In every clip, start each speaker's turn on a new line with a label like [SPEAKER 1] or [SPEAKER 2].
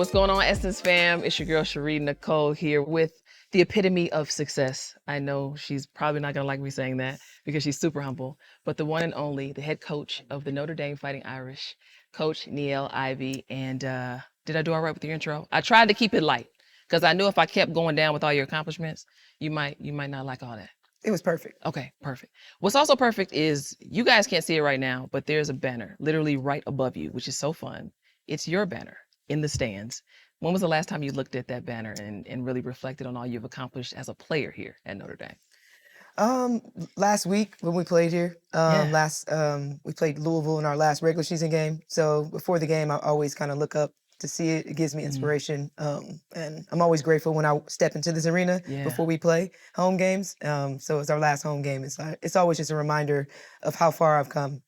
[SPEAKER 1] What's going on, Essence fam? It's your girl, Sharí Nycole, here with the epitome of success. I know she's probably not going to like me saying that because she's super humble, but the one and only, the head coach of the Notre Dame Fighting Irish, Coach Niele Ivey. And did I do all right with your intro? I tried to keep it light because I knew if I kept going down with all your accomplishments, you might not like all that.
[SPEAKER 2] It was perfect.
[SPEAKER 1] Okay, perfect. What's also perfect is you guys can't see it right now, but there's a banner literally right above you, which is so fun. It's your banner in the stands. When was the last time you looked at that banner and really reflected on all you've accomplished as a player here at Notre Dame?
[SPEAKER 2] Last week when we played here,
[SPEAKER 1] Yeah.
[SPEAKER 2] we played Louisville in our last regular season game. So before the game, I always kind of look up to see it. It gives me inspiration. And I'm always grateful when I step into this arena before we play home games. So it's our last home game. It's always just a reminder of how far I've come.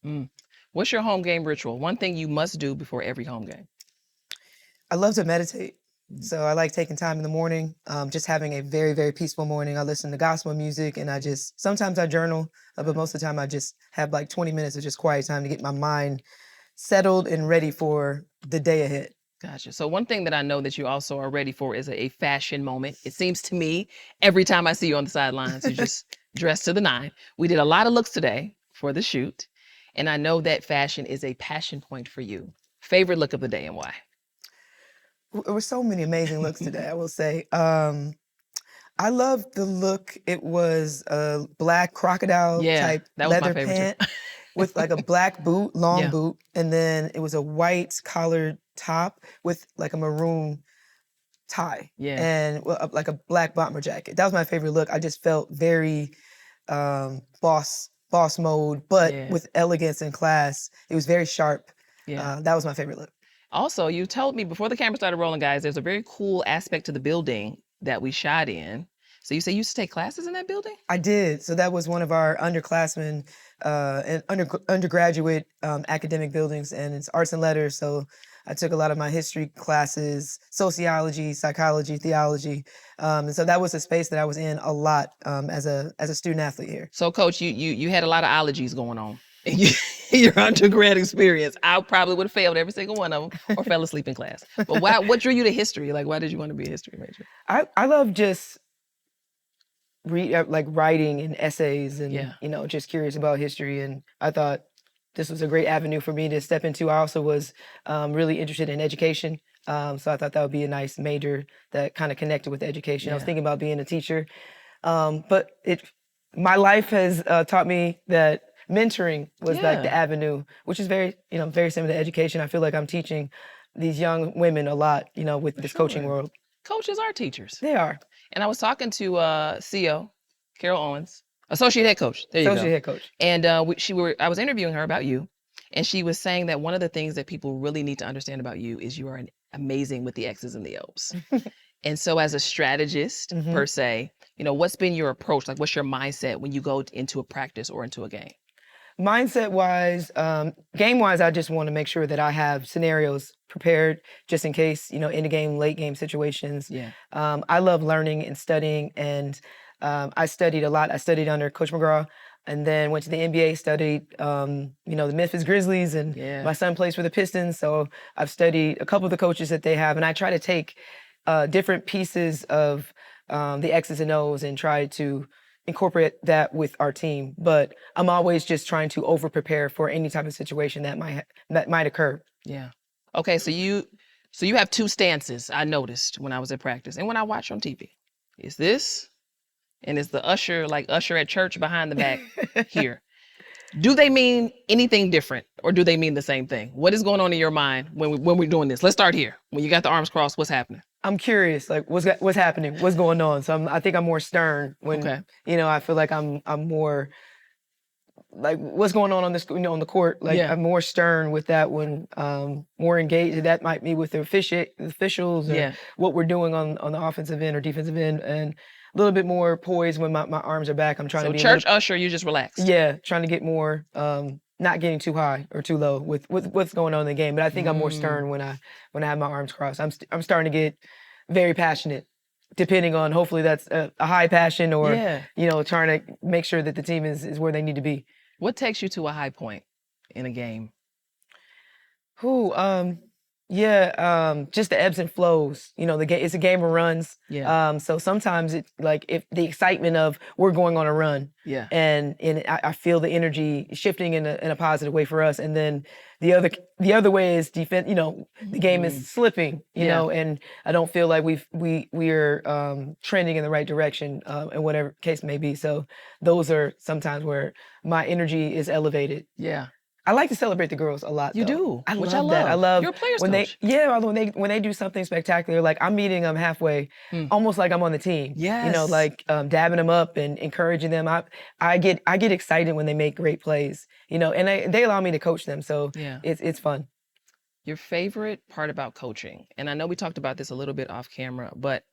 [SPEAKER 1] What's your home game ritual? One thing you must do before every home game.
[SPEAKER 2] I love to meditate. So I like taking time in the morning, just having a very, very peaceful morning. I listen to gospel music and sometimes I journal, but most of the time I just have like 20 minutes of just quiet time to get my mind settled and ready for the day ahead.
[SPEAKER 1] Gotcha. So one thing that I know that you also are ready for is a fashion moment. It seems to me every time I see you on the sidelines, you just dressed to the nine. We did a lot of looks today for the shoot, and I know that fashion is a passion point for you. Favorite look of the day and why?
[SPEAKER 2] There were so many amazing looks today, I will say. I love the look. It was a black crocodile type
[SPEAKER 1] that was my
[SPEAKER 2] leather
[SPEAKER 1] favorite
[SPEAKER 2] pant
[SPEAKER 1] too.
[SPEAKER 2] with like a black boot, long
[SPEAKER 1] Yeah.
[SPEAKER 2] boot, and then it was a white collared top with like a maroon tie and like a black bomber jacket. That was my favorite look. I just felt very boss mode, but with elegance and class. It was very sharp. That was my favorite look.
[SPEAKER 1] Also, you told me before the camera started rolling, guys, there's a very cool aspect to the building that we shot in. So you say you used to take classes in that building?
[SPEAKER 2] I did. So that was one of our underclassmen and undergraduate academic buildings, and it's arts and letters. So I took a lot of my history classes, sociology, psychology, theology, and so that was a space that I was in a lot as a student athlete here.
[SPEAKER 1] So, Coach, you had a lot of ologies going on in your undergrad experience. I probably would have failed every single one of them or fell asleep in class. But what drew you to history? Like, why did you want to be a history major?
[SPEAKER 2] I love just writing and essays and just curious about history, and I thought this was a great avenue for me to step into. I also was really interested in education, so I thought that would be a nice major that kind of connected with education. I was thinking about being a teacher, but my life has taught me that mentoring was like the avenue, which is very similar to education. I feel like I'm teaching these young women a lot, with this coaching world.
[SPEAKER 1] Coaches are teachers.
[SPEAKER 2] They are.
[SPEAKER 1] And I was talking to CO, Carol Owens, associate head coach. There you go.
[SPEAKER 2] Associate head coach.
[SPEAKER 1] And I was interviewing her about you, and she was saying that one of the things that people really need to understand about you is you are amazing with the X's and the O's. And so as a strategist, per se, what's been your approach? Like, what's your mindset when you go into a practice or into a game?
[SPEAKER 2] Mindset-wise, game-wise, I just want to make sure that I have scenarios prepared just in case, in the game, late game situations. I love learning and studying, and I studied a lot. I studied under Coach McGraw, and then went to the NBA, studied, the Memphis Grizzlies, and my son plays for the Pistons, so I've studied a couple of the coaches that they have, and I try to take different pieces of the X's and O's and try to incorporate that with our team. But I'm always just trying to over-prepare for any type of situation that might occur.
[SPEAKER 1] Yeah. Okay, so you have two stances, I noticed when I was at practice and when I watch on TV. Is this, and it's the usher at church behind the back here. Do they mean anything different, or do they mean the same thing? What is going on in your mind when we're doing this? Let's start here. When you got the arms crossed, what's happening?
[SPEAKER 2] I'm curious, like what's happening, what's going on. So I think I'm more stern when I feel like I'm more like what's going on this on the court. Like I'm more stern with that one, more engaged. That might be with the officials or what we're doing on the offensive end or defensive end, and a little bit more poised when my arms are back. I'm trying to be
[SPEAKER 1] church usher, you just relax.
[SPEAKER 2] Yeah, trying to get more, not getting too high or too low with what's going on in the game. But I think I'm more stern when I have my arms crossed. I'm starting to get very passionate, depending on, hopefully that's a high passion or trying to make sure that the team is where they need to be.
[SPEAKER 1] What takes you to a high point in a game?
[SPEAKER 2] Yeah, just the ebbs and flows. You know, the game it's a game of runs.
[SPEAKER 1] Yeah.
[SPEAKER 2] So sometimes it's like if the excitement of we're going on a run,
[SPEAKER 1] Yeah.
[SPEAKER 2] and I feel the energy shifting in a positive way for us, and then the other way is defense. You know, the game is slipping. You
[SPEAKER 1] Yeah.
[SPEAKER 2] know, and I don't feel like we're trending in the right direction, in whatever case may be. So those are sometimes where my energy is elevated.
[SPEAKER 1] Yeah.
[SPEAKER 2] I like to celebrate the girls a lot,
[SPEAKER 1] You
[SPEAKER 2] though.
[SPEAKER 1] do,
[SPEAKER 2] I
[SPEAKER 1] which I
[SPEAKER 2] love that. I
[SPEAKER 1] love.
[SPEAKER 2] love
[SPEAKER 1] You're a player's
[SPEAKER 2] when
[SPEAKER 1] coach.
[SPEAKER 2] when they do something spectacular. Like I'm meeting them halfway, almost like I'm on the team. You know,
[SPEAKER 1] Yes.
[SPEAKER 2] like dabbing them up and encouraging them. I get excited when they make great plays. You know, and they allow me to coach them, so
[SPEAKER 1] Yeah.
[SPEAKER 2] it's fun.
[SPEAKER 1] Your favorite part about coaching, and I know we talked about this a little bit off camera, but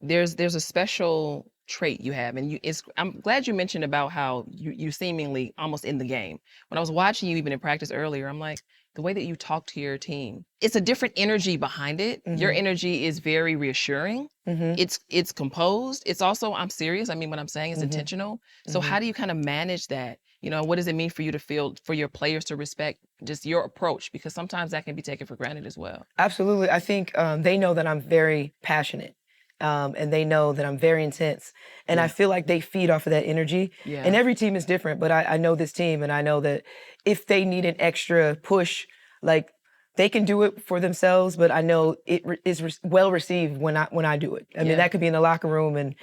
[SPEAKER 1] there's a special trait you have, and I'm glad you mentioned about how you seemingly almost in the game. When I was watching you even in practice earlier, I'm like, the way that you talk to your team, it's a different energy behind it. Your energy is very reassuring. It's composed. It's also, I'm serious. I mean, what I'm saying is intentional. So how do you kind of manage that? You know, what does it mean for you to feel, for your players to respect just your approach? Because sometimes that can be taken for granted as well.
[SPEAKER 2] Absolutely. I think they know that I'm very passionate. And they know that I'm very intense. And I feel like they feed off of that energy.
[SPEAKER 1] Yeah.
[SPEAKER 2] And every team is different, but I know this team, and I know that if they need an extra push, like they can do it for themselves, but I know it is well received when I do it. I mean, that could be in the locker room, and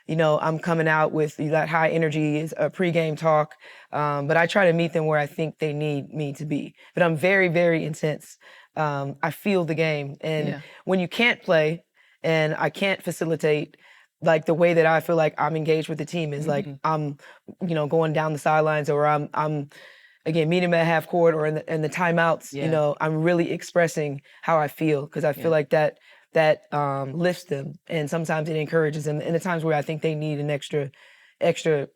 [SPEAKER 2] you know, I'm coming out with that high energy, is a pregame talk, but I try to meet them where I think they need me to be. But I'm very, very intense. I feel the game, and when you can't play, and I can't facilitate, like the way that I feel like I'm engaged with the team is like I'm, you know, going down the sidelines, or I'm again meeting them at half court or in the timeouts. You know, I'm really expressing how I feel, because I feel like that lifts them, and sometimes it encourages them in the times where I think they need an extra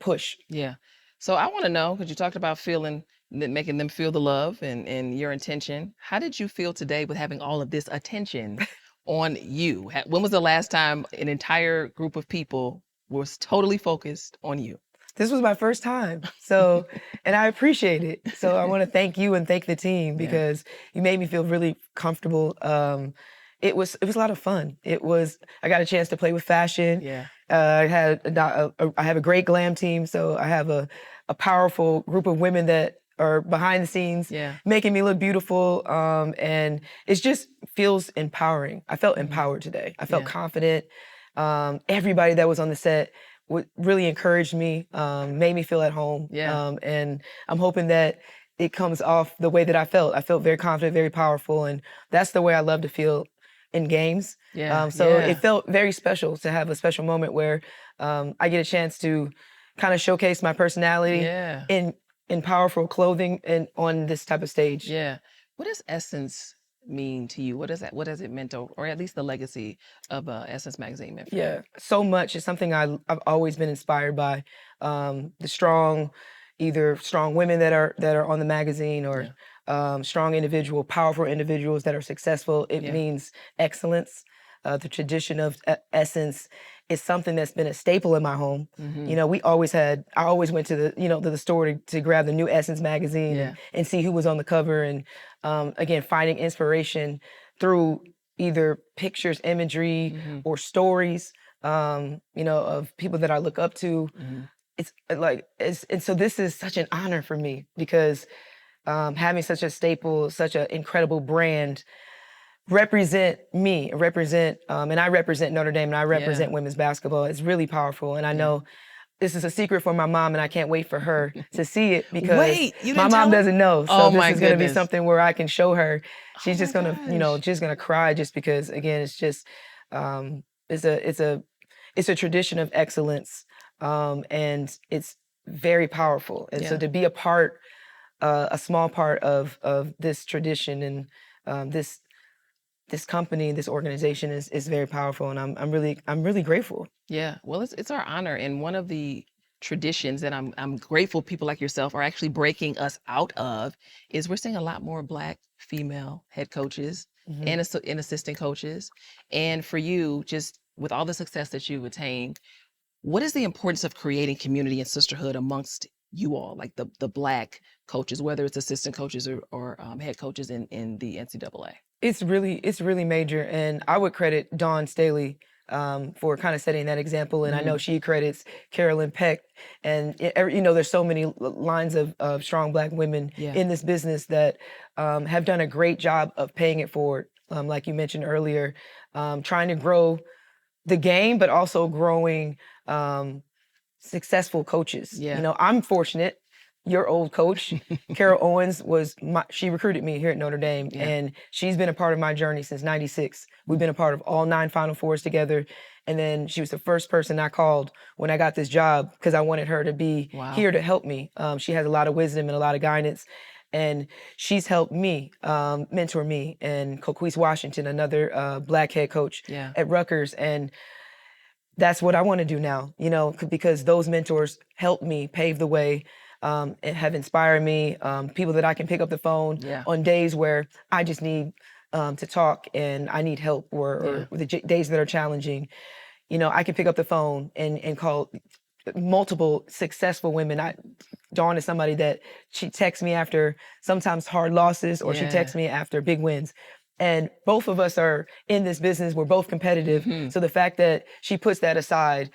[SPEAKER 2] push.
[SPEAKER 1] Yeah. So I want to know, because you talked about making them feel the love and your intention. How did you feel today with having all of this attention on you? When was the last time an entire group of people was totally focused on you?
[SPEAKER 2] This was my first time. So, and I appreciate it. So I want to thank you and thank the team, because you made me feel really comfortable. It was a lot of fun. I got a chance to play with fashion.
[SPEAKER 1] Yeah.
[SPEAKER 2] I have a great glam team, so I have a powerful group of women that are behind the scenes, making me look beautiful. And it just feels empowering. I felt empowered today. I felt confident. Everybody that was on the set really encouraged me, made me feel at home. And I'm hoping that it comes off the way that I felt. I felt very confident, very powerful, and that's the way I love to feel in games. So it felt very special to have a special moment where I get a chance to kind of showcase my personality in powerful clothing and on this type of stage.
[SPEAKER 1] Yeah. What does Essence mean to you? What has it meant, or at least the legacy of Essence magazine meant for you?
[SPEAKER 2] Yeah, so much. It's something I've always been inspired by. The either strong women that are on the magazine, or strong powerful individuals that are successful. It means excellence. The tradition of Essence is something that's been a staple in my home. You know, I always went to the store to grab the new Essence magazine and see who was on the cover, and again, finding inspiration through either pictures, imagery, or stories, you know, of people that I look up to. And so this is such an honor for me, because having such a staple, such an incredible brand represent me, and I represent Notre Dame, and I represent women's basketball. It's really powerful, and I know this is a secret for my mom, and I can't wait for her to see it, because my mom doesn't know. So this is going to be something where I can show her. She's just going to, just going to cry, just because, again, it's just, it's a tradition of excellence, and it's very powerful. And so to be a small part of this tradition, and this company, this organization is very powerful, and I'm really grateful.
[SPEAKER 1] Yeah, well, it's our honor, and one of the traditions that I'm grateful people like yourself are actually breaking us out of is we're seeing a lot more Black female head coaches and assistant coaches. And for you, just with all the success that you've attained, what is the importance of creating community and sisterhood amongst you all, like the Black coaches, whether it's assistant coaches or head coaches in the NCAA?
[SPEAKER 2] It's really major, and I would credit Dawn Staley for kind of setting that example. And I know she credits Carolyn Peck, and there's so many lines of strong Black women in this business that have done a great job of paying it forward. Like you mentioned earlier, trying to grow the game, but also growing successful coaches. I'm fortunate. Your old coach, Carol Owens, she recruited me here at Notre Dame, and she's been a part of my journey since '96. We've been a part of all 9 Final Fours together, and then she was the first person I called when I got this job because I wanted her to be here to help me. She has a lot of wisdom and a lot of guidance, and she's helped me mentor me, and Coquise Washington, another Black head coach at Rutgers, and that's what I want to do now, because those mentors helped me pave the way, and have inspired me, people that I can pick up the phone on days where I just need to talk and I need help, or the days that are challenging. I can pick up the phone and call multiple successful women. Dawn is somebody that she texts me after sometimes hard losses, or she texts me after big wins. And both of us are in this business. We're both competitive. So the fact that she puts that aside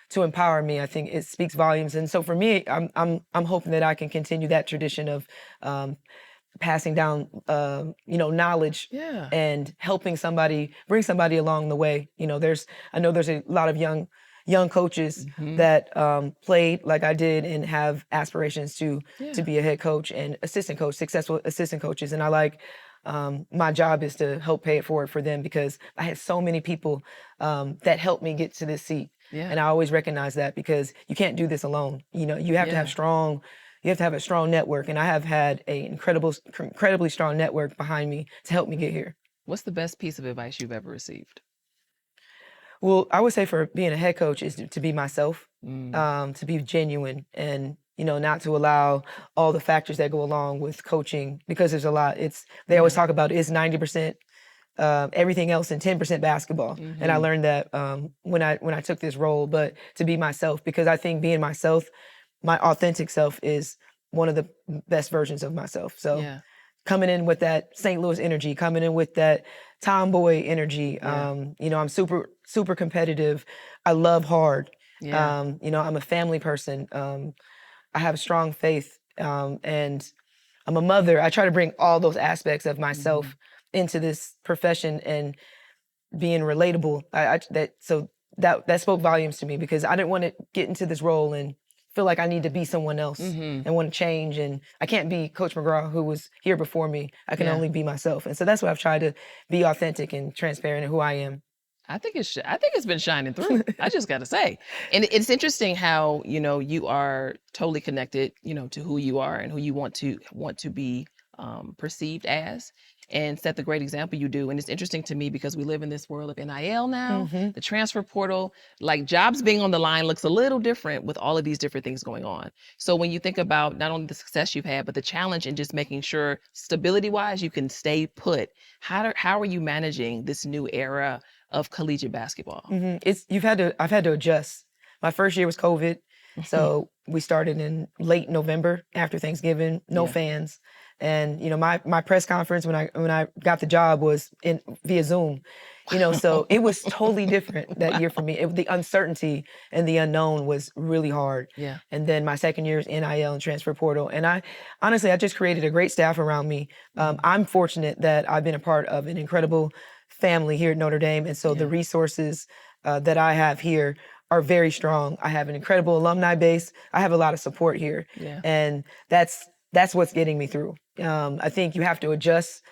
[SPEAKER 2] to empower me, I think it speaks volumes. And so for me, I'm hoping that I can continue that tradition of passing down knowledge and helping bring somebody along the way. I know there's a lot of young coaches that played like I did and have aspirations to be a head coach and assistant coach, successful assistant coaches. And I like, my job is to help pay it forward for them, because I had so many people that helped me get to this seat. And I always recognize that, because you can't do this alone. You have to have a strong network, and I have had an incredibly strong network behind me to help me get here.
[SPEAKER 1] What's the best piece of advice you've ever received?
[SPEAKER 2] Well, I would say for being a head coach is to be myself, to be genuine, and not to allow all the factors that go along with coaching, because there's a lot. They always talk about it's 90% everything else and 10% basketball. And I learned that when I took this role, but to be myself, because I think being myself, my authentic self, is one of the best versions of myself. So coming in with that St. Louis energy, coming in with that tomboy energy, I'm super competitive. I love hard. I'm a family person. I have a strong faith, and I'm a mother. I try to bring all those aspects of myself into this profession, and being relatable. That spoke volumes to me, because I didn't want to get into this role and feel like I need to be someone else and want to change. And I can't be Coach McGraw, who was here before me. I can only be myself. And so that's what I've tried to be authentic and transparent in who I am.
[SPEAKER 1] I think it's been shining through. I just got to say. And it's interesting how, you are totally connected, to who you are and who you want to be perceived as, and set the great example you do. And it's interesting to me because we live in this world of NIL now, the transfer portal, like jobs being on the line looks a little different with all of these different things going on. So when you think about not only the success you've had, but the challenge in just making sure stability wise, you can stay put, how are you managing this new era of collegiate basketball?
[SPEAKER 2] I've had to adjust. My first year was COVID. So we started in late November after Thanksgiving, no fans. And, my press conference when I got the job was via Zoom, so it was totally different that year for me. The uncertainty and the unknown was really hard. And then my second year is NIL and transfer portal. And I just created a great staff around me. I'm fortunate that I've been a part of an incredible family here at Notre Dame. And so the resources that I have here are very strong. I have an incredible alumni base. I have a lot of support here. And that's what's getting me through. I think you have to adjust.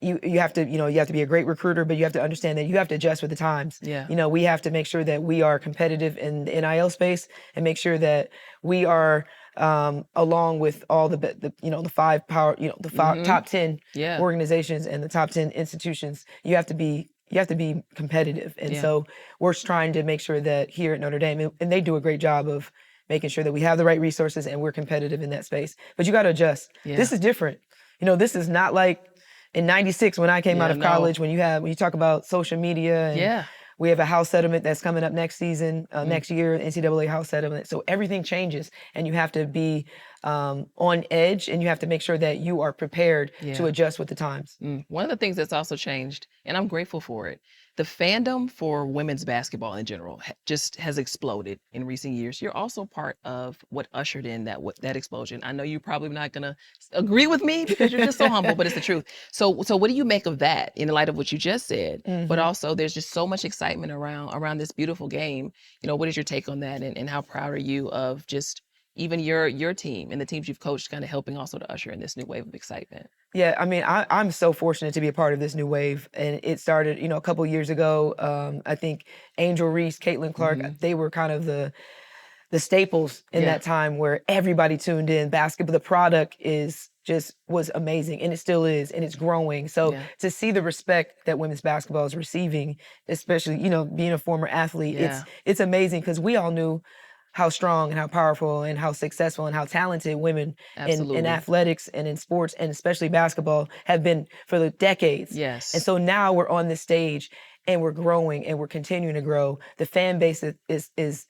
[SPEAKER 2] You have to be a great recruiter, but you have to understand that you have to adjust with the times. We have to make sure that we are competitive in the NIL space, and make sure that we are along with all the 5 power, the top 10 organizations and the top 10 institutions. You have to be competitive. And so we're trying to make sure that here at Notre Dame, and they do a great job of making sure that we have the right resources and we're competitive in that space. But you got to adjust. This is different. This is not like in '96 when I came out of college, when you talk about social media and We have a house settlement that's coming up next season, next year, NCAA house settlement. So everything changes, and you have to be on edge, and you have to make sure that you are prepared to adjust with the times.
[SPEAKER 1] One of the things that's also changed, and I'm grateful for it, the fandom for women's basketball in general just has exploded in recent years. You're also part of what ushered in that explosion. I know you're probably not gonna agree with me because you're just so humble, but it's the truth. So what do you make of that in light of what you just said? But also, there's just so much excitement around this beautiful game. What is your take on that, and how proud are you of just even your team and the teams you've coached kind of helping also to usher in this new wave of excitement?
[SPEAKER 2] Yeah, I mean, I'm so fortunate to be a part of this new wave, and it started, a couple years ago. I think Angel Reese, Caitlin Clark, they were kind of the staples in that time where everybody tuned in. Basketball, the product was amazing, and it still is, and it's growing. So to see the respect that women's basketball is receiving, especially being a former athlete, it's amazing, because we all knew how strong and how powerful and how successful and how talented women in athletics and in sports, and especially basketball, have been for the decades.
[SPEAKER 1] Yes.
[SPEAKER 2] And so now we're on this stage, and we're growing, and we're continuing to grow. The fan base is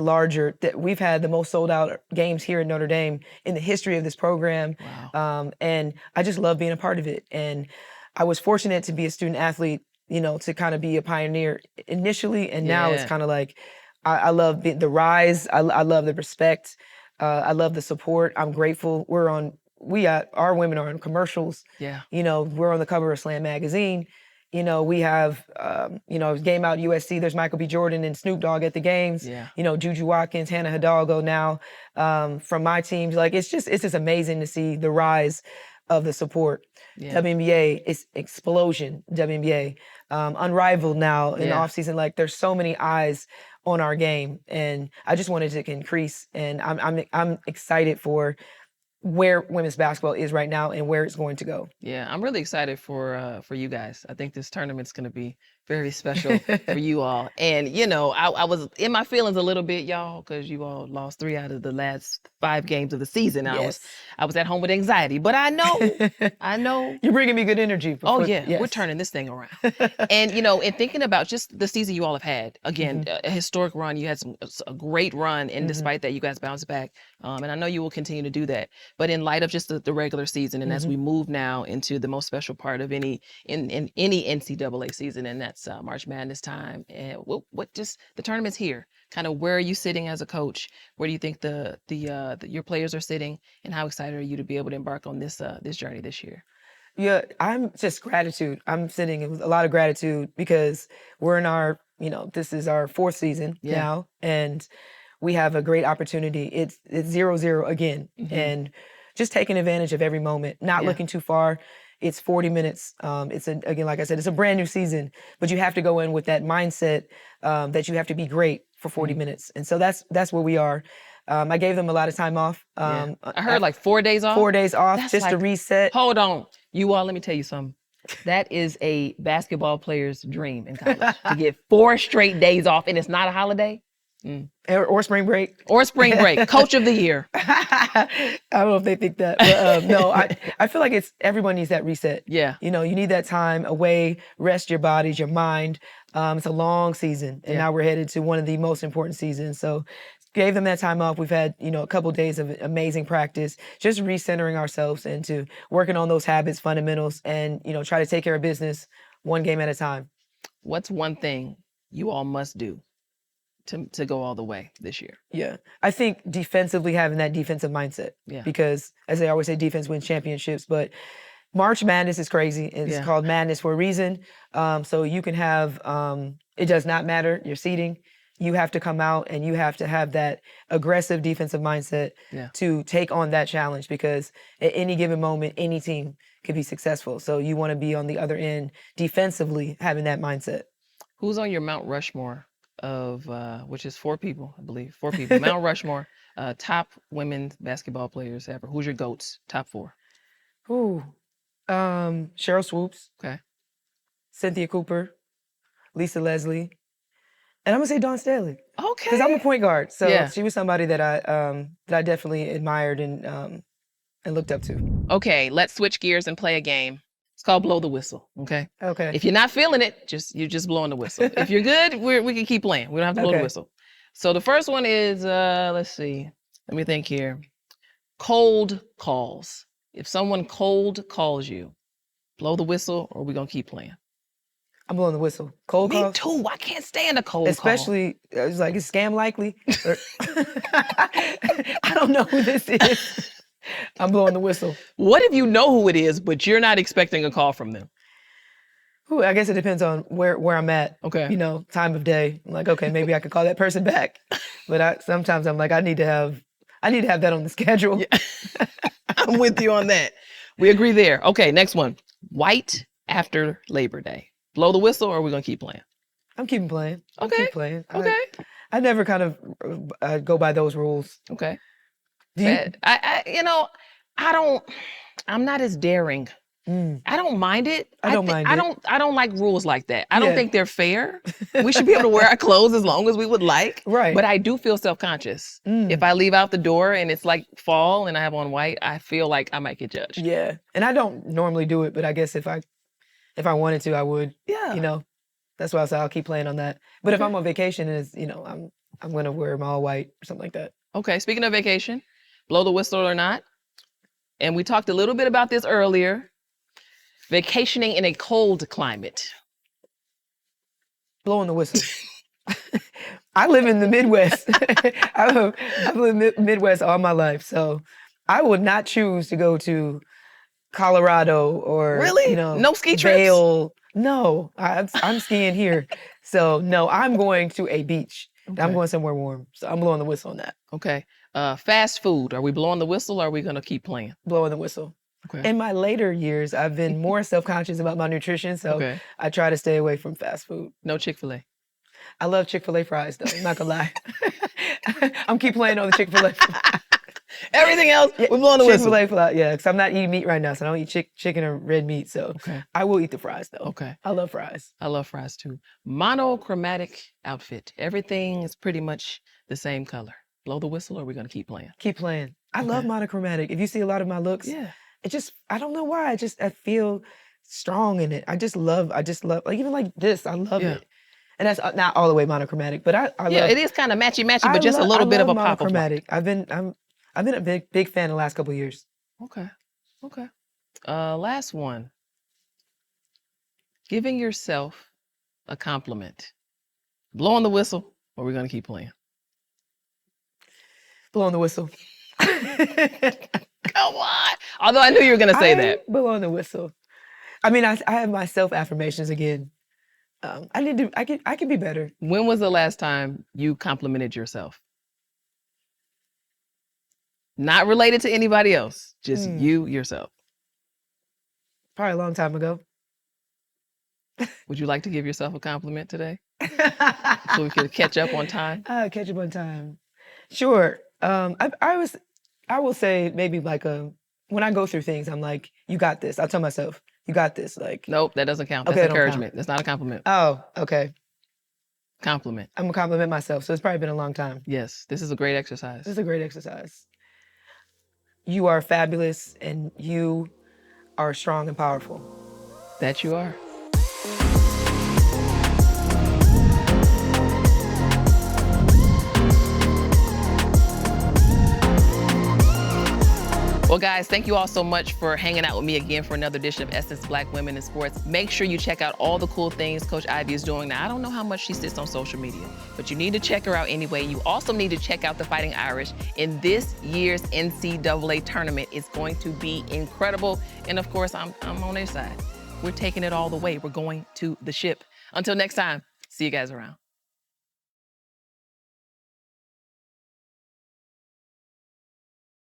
[SPEAKER 2] larger. That we've had the most sold out games here in Notre Dame in the history of this program.
[SPEAKER 1] Wow.
[SPEAKER 2] And I just love being a part of it. And I was fortunate to be a student athlete, to kind of be a pioneer initially. And now it's kind of like, I love the rise. I love the respect. I love the support. I'm grateful. Our women are on commercials.
[SPEAKER 1] Yeah.
[SPEAKER 2] We're on the cover of Slam magazine. We have, game out USC, there's Michael B. Jordan and Snoop Dogg at the games.
[SPEAKER 1] Yeah.
[SPEAKER 2] Juju Watkins, Hannah Hidalgo now from my teams. Like, it's just amazing to see the rise of the support. WNBA is explosion. WNBA, unrivaled now in the offseason. Like, there's so many eyes on our game, and I just wanted to increase. And I'm excited for where women's basketball is right now and where it's going to go.
[SPEAKER 1] Yeah, I'm really excited for you guys. I think this tournament's going to be very special for you all. And, I was in my feelings a little bit, y'all, because you all lost 3 out of the last 5 games of the season.
[SPEAKER 2] Yes.
[SPEAKER 1] I was at home with anxiety, but I know.
[SPEAKER 2] You're bringing me good energy.
[SPEAKER 1] We're turning this thing around. And, and thinking about just the season you all have had, again, a historic run. You had a great run, and despite that, you guys bounced back. And I know you will continue to do that. But in light of just the regular season, and as we move now into the most special part of any NCAA season, and that's March Madness time, and what just the tournament's here. Kind of where are you sitting as a coach? Where do you think your players are sitting, and how excited are you to be able to embark on this journey this year?
[SPEAKER 2] Yeah, I'm just gratitude. I'm sitting with a lot of gratitude, because we're in our, this is our 4th season now, and we have a great opportunity. It's 0-0 again, and just taking advantage of every moment, not looking too far. It's 40 minutes. Again, like I said, it's a brand new season, but you have to go in with that mindset that you have to be great for 40 minutes. And so that's where we are. I gave them a lot of time off.
[SPEAKER 1] I heard like 4 days off.
[SPEAKER 2] 4 days off,
[SPEAKER 1] That's
[SPEAKER 2] just to reset.
[SPEAKER 1] Hold on. You all, let me tell you something. That is a basketball player's dream in college, to get 4 straight days off, and it's not a holiday.
[SPEAKER 2] Or spring break.
[SPEAKER 1] Or spring break. Coach of the year.
[SPEAKER 2] I don't know if they think that. But, no, I feel like everyone needs that reset.
[SPEAKER 1] Yeah.
[SPEAKER 2] You need that time away, rest your bodies, your mind. It's a long season, and now we're headed to one of the most important seasons. So gave them that time off. We've had, a couple days of amazing practice, just recentering ourselves into working on those habits, fundamentals, and, try to take care of business one game at a time.
[SPEAKER 1] What's one thing you all must do to go all the way this year?
[SPEAKER 2] Yeah. I think defensively, having that defensive mindset. Yeah. Because, as they always say, defense wins championships. But March Madness is crazy. It's called Madness for a reason. So you can have, it does not matter your seeding. You have to come out, and you have to have that aggressive defensive mindset to take on that challenge, because at any given moment, any team could be successful. So you want to be on the other end defensively, having that mindset.
[SPEAKER 1] Who's on your Mount Rushmore of, which is 4 people, I believe, 4 people, Mount Rushmore, top women's basketball players ever? Who's your GOATs, top 4?
[SPEAKER 2] Cheryl Swoops.
[SPEAKER 1] Okay.
[SPEAKER 2] Cynthia Cooper, Lisa Leslie, and I'm gonna say Dawn Staley.
[SPEAKER 1] Okay.
[SPEAKER 2] Because I'm a point guard, so she was somebody that I definitely admired and looked up to.
[SPEAKER 1] Okay, let's switch gears and play a game. It's called blow the whistle, okay?
[SPEAKER 2] Okay.
[SPEAKER 1] If you're not feeling it, you're just blowing the whistle. If you're good, we can keep playing. We don't have to blow the whistle. So the first one is, let's see. Let me think here. Cold calls. If someone cold calls you, blow the whistle or we're going to keep playing.
[SPEAKER 2] I'm blowing the whistle. Cold calls?
[SPEAKER 1] Me too. I can't stand a cold
[SPEAKER 2] Especially, call. It's like, is scam likely? I don't know who this is. I'm blowing the whistle.
[SPEAKER 1] What if you know who it is, but you're not expecting a call from them?
[SPEAKER 2] Ooh, I guess it depends on where I'm at.
[SPEAKER 1] Okay.
[SPEAKER 2] You know, time of day. I'm like, okay, maybe I could call that person back. But sometimes I'm like, I need to have that on the schedule.
[SPEAKER 1] Yeah. I'm with you on that. We agree there. Okay, next one. White after Labor Day. Blow the whistle or are we going to keep playing?
[SPEAKER 2] I'm keeping playing.
[SPEAKER 1] Okay.
[SPEAKER 2] Keep playing.
[SPEAKER 1] Okay.
[SPEAKER 2] I never kind of go by those rules.
[SPEAKER 1] Okay. I'm not as daring. I don't mind it. I don't like rules like that. I don't think they're fair. We should be able to wear our clothes as long as we would like.
[SPEAKER 2] Right.
[SPEAKER 1] But I do feel self-conscious. If I leave out the door and it's like fall and I have on white, I feel like I might get judged.
[SPEAKER 2] Yeah. And I don't normally do it, but I guess if I wanted to, I would.
[SPEAKER 1] Yeah.
[SPEAKER 2] You know, that's why I said I'll keep playing on that. But if I'm on vacation and it's, I'm gonna wear them all white or something like that.
[SPEAKER 1] Okay. Speaking of vacation, blow the whistle or not. And we talked a little bit about this earlier. Vacationing in a cold climate.
[SPEAKER 2] Blowing the whistle. I live in the Midwest. I've lived in the Midwest all my life, so I would not choose to go to Colorado or
[SPEAKER 1] really, no ski trips.
[SPEAKER 2] Vail. No, I'm skiing here, so no, I'm going to a beach. Okay. I'm going somewhere warm, so I'm blowing the whistle on that.
[SPEAKER 1] Okay. Fast food. Are we blowing the whistle or are we going to keep playing?
[SPEAKER 2] Blowing the whistle. Okay. In my later years, I've been more self-conscious about my nutrition, so I try to stay away from fast food.
[SPEAKER 1] No Chick-fil-A.
[SPEAKER 2] I love Chick-fil-A fries, though. I'm not gonna lie. I'm keep playing on the Chick-fil-A fries.
[SPEAKER 1] Everything else, we're blowing the whistle.
[SPEAKER 2] Chick-fil-A fries, yeah, because I'm not eating meat right now, so I don't eat chicken or red meat, so I will eat the fries, though.
[SPEAKER 1] Okay.
[SPEAKER 2] I love fries.
[SPEAKER 1] I love fries, too. Monochromatic outfit. Everything is pretty much the same color. Blow the whistle or are we going to keep playing?
[SPEAKER 2] Keep playing. I love monochromatic. If you see a lot of my looks, it just, I don't know why, I feel strong in it. I just love, like even like this, I love it. And that's not all the way monochromatic, but I love.
[SPEAKER 1] Yeah, it is kind of matchy, but just a little bit of a pop of
[SPEAKER 2] monochromatic. I've been a big fan the last couple of years.
[SPEAKER 1] Okay. Last one. Giving yourself a compliment. Blowing the whistle, or we're gonna keep playing?
[SPEAKER 2] Blowing the whistle.
[SPEAKER 1] Come on. Although I knew you were gonna say that.
[SPEAKER 2] Blowing the whistle. I mean, I have my self-affirmations again. I can be better.
[SPEAKER 1] When was the last time you complimented yourself? Not related to anybody else, just you yourself.
[SPEAKER 2] Probably a long time ago.
[SPEAKER 1] Would you like to give yourself a compliment today? So we could catch up on time?
[SPEAKER 2] Catch up on time. Sure. I will say maybe like when I go through things, I'm like, you got this. I'll tell myself, you got this. Like,
[SPEAKER 1] nope, that doesn't count. That's encouragement. That's not a compliment.
[SPEAKER 2] Oh, okay.
[SPEAKER 1] Compliment.
[SPEAKER 2] I'm gonna compliment myself. So it's probably been a long time.
[SPEAKER 1] Yes, this is a great exercise.
[SPEAKER 2] This is a great exercise. You are fabulous and you are strong and powerful.
[SPEAKER 1] That you are. Well, guys, thank you all so much for hanging out with me again for another edition of Essence Black Women in Sports. Make sure you check out all the cool things Coach Ivey is doing. Now, I don't know how much she sits on social media, but you need to check her out anyway. You also need to check out the Fighting Irish in this year's NCAA tournament. It's going to be incredible. And of course, I'm on their side. We're taking it all the way. We're going to the ship. Until next time, see you guys around.